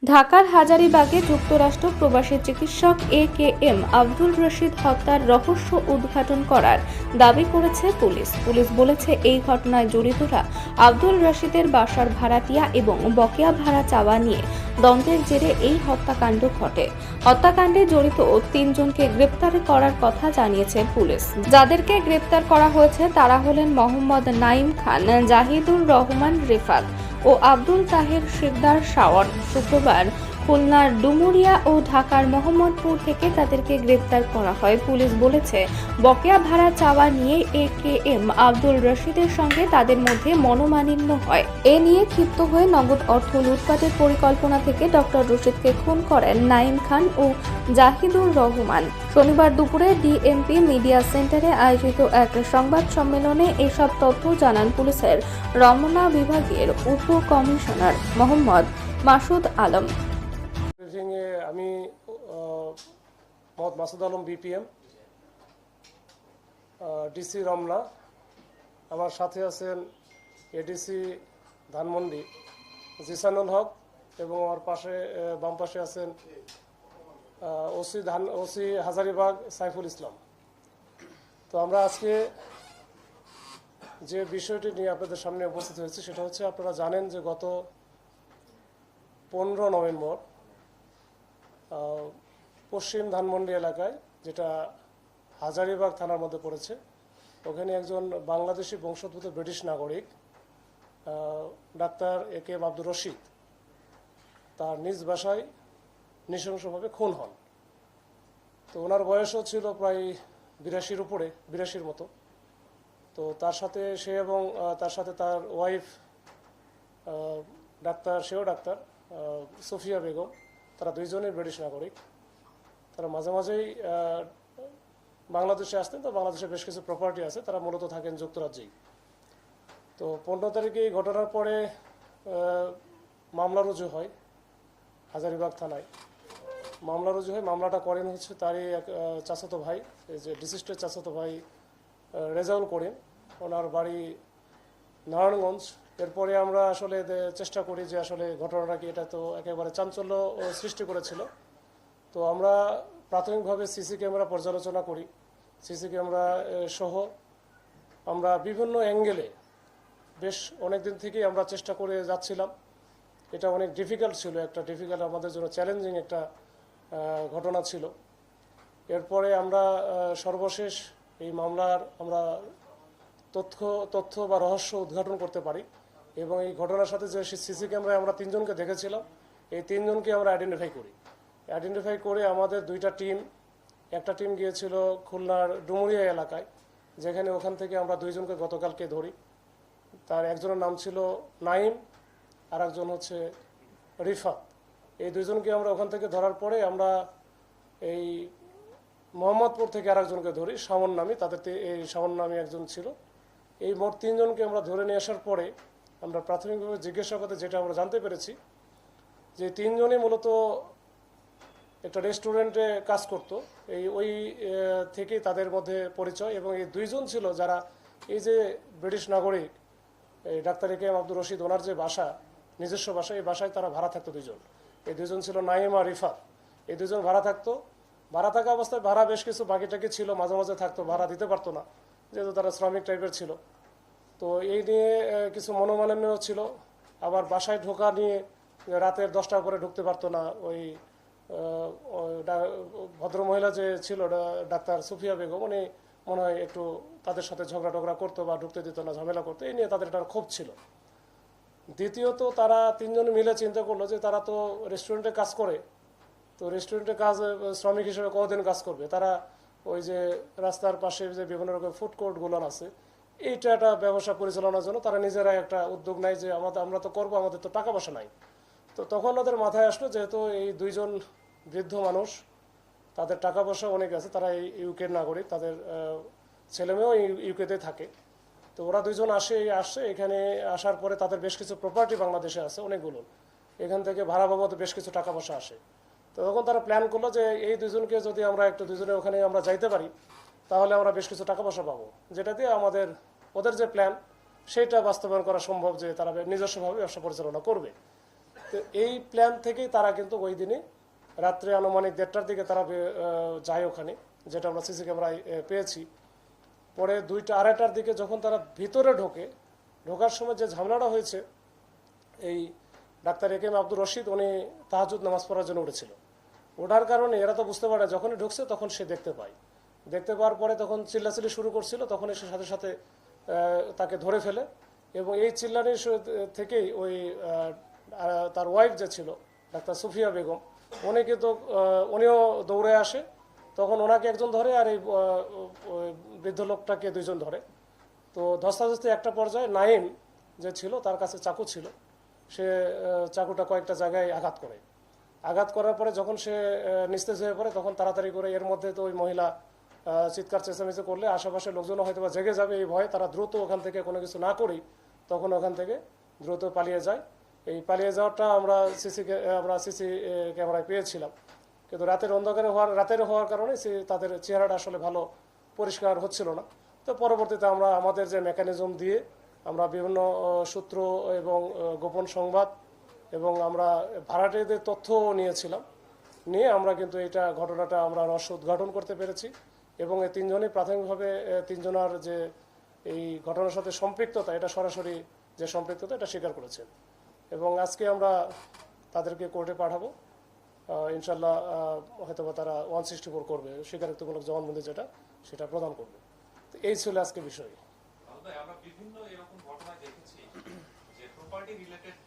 ঢাকার হাজারীবাগে যুক্তরাষ্ট্র প্রবাসী চিকিৎসক এ.কে.এম. আব্দুল রশিদ হত্যার রহস্য উদ্ঘাটন করার দাবি করেছে পুলিশ। পুলিশ বলেছে, এই ঘটনায় জড়িতরা আব্দুল রশিদের বাসার ভাড়াটিয়া এবং বকেয়া ভাড়া চাওয়া নিয়ে দ্বন্দ্বের জেরে এই হত্যাকাণ্ড ঘটে। হত্যাকাণ্ডে জড়িত ৩ জনকে গ্রেপ্তার করার কথা জানিয়েছে পুলিশ। যাদেরকে গ্রেপ্তার করা হয়েছে তারা হলেন মোহাম্মদ নাঈম খান, জাহিদুর রহমান রিফাত ও আব্দুল তাহের শিকদার শাওন। শুক্রবার খুলনার ডুমুরিয়া ও ঢাকার মোহাম্মদপুর থেকে তাদেরকে গ্রেপ্তার করা হয়। পুলিশ বলেছে, বকেয়া ভাড়া চাওয়া নিয়ে এ.কে.এম. আব্দুল রশিদের সঙ্গে তাদের মধ্যে মনোমালিন্য হয়। এ নিয়ে ক্ষিপ্ত হয়ে নগদ অর্থ লুটপাটের পরিকল্পনা থেকে ডক্টর রশিদকে খুন করেন নাঈম খান ও জাহিদুর রহমান। শনিবার দুপুরে ডিএমপি মিডিয়া সেন্টারে আয়োজিত এক সংবাদ সম্মেলনে এসব তথ্য জানান পুলিশের রমনা বিভাগের উপ কমিশনার মোহাম্মদ মাসুদ আলম। আমি মোহাম্মদ মাসুদ আলম, বিপিএম, ডিসি রমনা। আমার সাথে আছেন এডিসি ধানমন্ডি জিসানুল হক এবং আমার পাশে বাম পাশে আছেন ওসি হাজারীবাগ সাইফুল ইসলাম। তো আমরা আজকে যে বিষয়টি নিয়ে আপনাদের সামনে উপস্থিত হয়েছি সেটা হচ্ছে, আপনারা জানেন যে গত 15 নভেম্বর পশ্চিম ধানমন্ডি এলাকায়, যেটা হাজারীবাগ থানার মধ্যে পড়েছে, ওখানে একজন বাংলাদেশি বংশোদ্ভূত ব্রিটিশ নাগরিক ডাক্তার এ.কে.এম. আব্দুর রশিদ তার নিজ বাসায় নৃশংসভাবে খুন হন। তো ওনার বয়সও ছিল প্রায় 82-র উপরে, 82-র মতো। তো তার সাথে সে এবং তার সাথে তার ওয়াইফ ডাক্তার, সেও ডাক্তার, সুফিয়া বেগম, তারা দুইজনেই ব্রিটিশ নাগরিক। তারা মাঝে মাঝেই বাংলাদেশে আসতেন। তো বাংলাদেশে বেশ কিছু প্রপার্টি আছে, তারা মূলত থাকেন যুক্তরাজ্যেই। তো 15 তারিখে এই ঘটনার পরে মামলা রুজু হয় হাজারীবাগ থানায়। মামলা রুজু হয়, মামলাটা করেন হচ্ছে তারই এক চাচাতো ভাই, এই যে ডিসিস্টের চাচাতো ভাই রেজাউল করিম, ওনার বাড়ি নারায়ণগঞ্জ। এরপরে আমরা আসলে চেষ্টা করি যে আসলে ঘটনাটা কি, এটা তো একেবারে চাঞ্চল্য সৃষ্টি করেছিল। তো আমরা প্রাথমিকভাবে সিসি ক্যামেরা পর্যালোচনা করি। সিসি ক্যামেরা সহ আমরা বিভিন্ন অ্যাঙ্গেলে বেশ অনেক দিন থেকেই আমরা চেষ্টা করে যাচ্ছিলাম। এটা অনেক ডিফিকাল্ট ছিল, আমাদের জন্য চ্যালেঞ্জিং একটা ঘটনা ছিল। এরপরে আমরা সর্বশেষ এই মামলার আমরা তথ্য বা রহস্য উদ্ঘাটন করতে পারি এবং এই ঘটনার সাথে যে সিসি ক্যামেরায় আমরা 3 জনকে দেখেছিলাম, এই 3 জনকে আমরা আইডেন্টিফাই করে আমাদের 2টা টিম, একটা টিম গিয়েছিল খুলনার ডুমুরিয়া এলাকায়, যেখানে ওখান থেকে আমরা 2 জনকে গতকালকে ধরি। তার একজনের নাম ছিল নাঈম, আর একজন হচ্ছে রিফাত। এই 2 জনকে আমরা ওখান থেকে ধরার পরে আমরা এই মোহাম্মদপুর থেকে আরেকজনকে ধরি, শাওন নামী। এই শাওন নামী একজন ছিল। এই মোট 3 জনকে আমরা ধরে নিয়ে আসার পরে আমরা প্রাথমিকভাবে জিজ্ঞাসাবাদে যেটা আমরা জানতে পেরেছি, যে 3 জনই মূলত একটা রেস্টুরেন্টে কাজ করতো। ওই থেকেই তাদের মধ্যে পরিচয়, এবং এই 2 জন ছিল যারা এই যে ব্রিটিশ নাগরিক এই ডাক্তার এ.কে.এম. আব্দুর রশিদ, ওনার যে বাসা, নিজস্ব বাসা, এই বাসায় তারা ভাড়া থাকতো 2 জন। এই 2 জন ছিল নাঈম আর রিফাত। এই 2 জন ভাড়া থাকতো। ভাড়া থাকা অবস্থায় ভাড়া বেশ কিছু বাকিটাকি ছিল, মাঝে মাঝে থাকতো, ভাড়া দিতে পারতো না, যেহেতু তারা শ্রমিক টাইপের ছিল। তো এই নিয়ে কিছু মনোমালিন্য ছিল। আবার বাসায় ঢোকা নিয়ে রাতের 10টার পরে ঢুকতে পারতো না। ওই ভদ্রমহিলা যে ছিল ডাক্তার সুফিয়া বেগম, উনি মনে হয় একটু তাদের সাথে ঝগড়া টগড়া করতো বা ঢুকতে দিত না, ঝামেলা করতো। এই নিয়ে তাদের একটা ক্ষোভ ছিল। দ্বিতীয়ত, তারা 3 জন মিলে চিন্তা করলো যে তারা তো রেস্টুরেন্টে কাজ করে, তো রেস্টুরেন্টে শ্রমিক হিসেবে কতদিন কাজ করবে। তারা ওই যে রাস্তার পাশে যে বিভিন্ন রকম ফুড কোর্টগুলো আছে, এইটা একটা ব্যবসা পরিচালনার জন্য তারা নিজেরাই একটা উদ্যোগ নেয় যে আমরা তো করবো, আমাদের তো টাকা পয়সা নাই। তো তখন ওদের মাথায় আসলো, যেহেতু এই 2 জন বৃদ্ধ মানুষ, তাদের টাকা পয়সা অনেক আছে, তারা এই ইউকের নাগরিক, তাদের ছেলেমেয়েও ইউকেতে থাকে। তো ওরা 2 জন আসছে এখানে। আসার পরে তাদের বেশ কিছু প্রপার্টি বাংলাদেশে আছে অনেকগুলো, এখান থেকে ভাড়া বাবদ বেশ কিছু টাকা পয়সা আসে। তো তখন তারা প্ল্যান করলো যে এই 2 জনকে যদি আমরা একটু 2 জনে ওখানে আমরা যাইতে পারি, তাহলে আমরা বেশ কিছু টাকা পয়সা পাবো, যেটা দিয়ে ওদের যে প্ল্যান সেটা বাস্তবায়ন করা সম্ভব, যে তারা নিজস্বভাবে ব্যবসা পরিচালনা করবে। তো এই প্ল্যান থেকেই তারা কিন্তু ওই দিনই রাত্রে আনুমানিক 1:30টার দিকে তারা যায় ওখানে, যেটা আমরা সিসি ক্যামেরায় পেয়েছি। পরে 2টা 2:30টার দিকে যখন তারা ভিতরে ঢোকার সময় যে ঝামেলাটা হয়েছে, এই ডাক্তার এ কে এম আব্দুর রশিদ উনি তাহাজ্জুদ নামাজ পড়ার জন্য উঠেছিল। ওঠার কারণে এরা তো বুঝতে পারে, যখনই ঢুকছে তখন সে দেখতে পাওয়ার পরে তখন চিল্লাচিল্লি শুরু করছিল, তখন সে সাথে সাথে তাকে ধরে ফেলে। এবং এই চিল্লানির থেকেই ওই তার ওয়াইফ যে ছিল ডাক্তার সুফিয়া বেগম, উনি কিন্তু উনিও দৌড়ে আসে। তখন ওনাকে একজন ধরে আর এই ওই বৃদ্ধ লোকটাকে 2জন ধরে। তো ধস্তাধস্তি একটা পর্যায়ে নাইম যে ছিল, তার কাছে চাকু ছিল, সে চাকুটা কয়েকটা জায়গায় আঘাত করার পরে যখন সে নিস্তেজ হয়ে পড়ে, তখন তাড়াতাড়ি করে, এর মধ্যে তো ওই মহিলা চিৎকার চেঁচামেচি করলে আশেপাশে লোকজনও হয়তো বা জেগে যাবে এই ভয়ে, তারা দ্রুত ওখান থেকে কোনো কিছু না করেই তখন ওখান থেকে দ্রুত পালিয়ে যায়। এই পালিয়ে যাওয়াটা আমরা সিসি ক্যামেরায় পেয়েছিলাম, কিন্তু রাতের হওয়ার কারণে তাদের চেহারাটা আসলে ভালো পরিষ্কার হচ্ছিল না। তো পরবর্তীতে আমরা আমাদের যে মেকানিজম দিয়ে আমরা বিভিন্ন সূত্র এবং গোপন সংবাদ এবং আমরা ভাড়াটিয়াদের তথ্য নিয়ে আমরা কিন্তু এটা ঘটনাটা আমরা রহস্য উদ্ঘাটন করতে পেরেছি। এবং এই 3জনই প্রাথমিকভাবে 3জনার যে এই ঘটনার সাথে সম্পৃক্ততা, এটা সরাসরি যে সম্পৃক্ততা এটা স্বীকার করেছেন। এবং আজকে আমরা তাদেরকে কোর্টে পাঠাবো, ইনশাল্লাহ হয়তোবা তারা 164 করবে, স্বীকারোক্তিমূলক জবানবন্দি যেটা সেটা প্রদান করবে। তো এই ছিল আজকে বিষয়। আমরা বিভিন্ন এরকম ঘটনা দেখেছি যে প্রপার্টি রিলেটেড